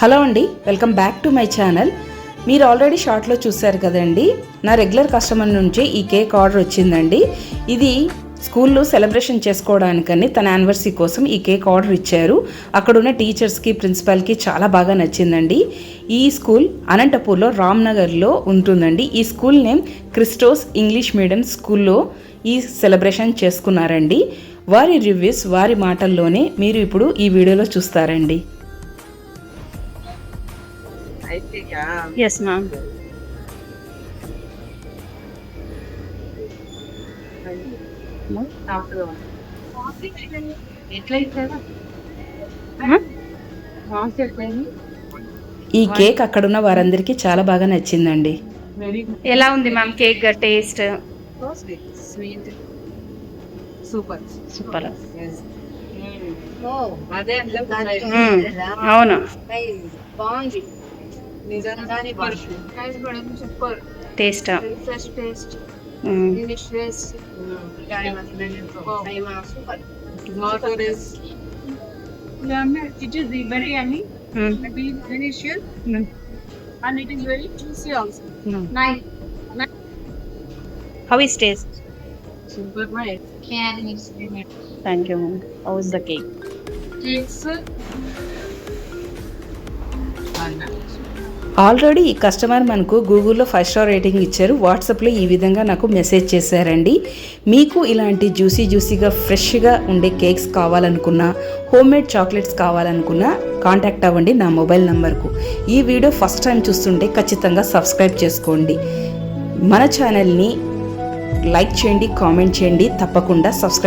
Hello అండి, welcome back to my channel. మీరు already షార్ట్లో చూశారు కదండి, నా రెగ్యులర్ కస్టమర్ నుంచి ఈ కేక్ ఆర్డర్ వచ్చిందండి. ఇది స్కూల్లో సెలబ్రేషన్ చేసుకోవడానికని తన యానివర్సరీ కోసం ఈ కేక్ ఆర్డర్ ఇచ్చారు. అక్కడున్న టీచర్స్కి, ప్రిన్సిపాల్కి చాలా బాగా నచ్చిందండి. ఈ స్కూల్ అనంతపూర్లో రామ్నగర్లో ఉంటుందండి. ఈ school name Christos English medium స్కూల్లో ఈ సెలబ్రేషన్ చేసుకున్నారండి. వారి రివ్యూస్ వారి మాటల్లోనే మీరు ఇప్పుడు ఈ వీడియోలో చూస్తారండి. Yes, ma'am. ఈ కేక్ అక్కడున్న వారందరికీ చాలా బాగా నచ్చిందండి. ఎలా ఉంది ma'am cake taste? Sweet super super. అదే అవును, బాగుంది నిజంగానే super taste fresh taste taste super. It is the biryani, beef delicious, and it is very juicy also. Nice. How is taste? Super nice. Thank you, ma'am. How is the cake? Cakes. Already ఈ customer మనకు గూగుల్లో 5 star rating ఇచ్చారు. వాట్సాప్లో ఈ విధంగా నాకు message చేశారండి. మీకు ఇలాంటి జ్యూసీగా ఫ్రెష్గా ఉండే కేక్స్ కావాలనుకున్నా, హోమ్మేడ్ చాక్లెట్స్ కావాలనుకున్నా కాంటాక్ట్ అవ్వండి నా మొబైల్ నంబర్కు. ఈ వీడియో ఫస్ట్ టైం చూస్తుంటే ఖచ్చితంగా సబ్స్క్రైబ్ చేసుకోండి. మన ఛానల్ని లైక్ చేయండి, కామెంట్ చేయండి, తప్పకుండా సబ్స్క్రైబ్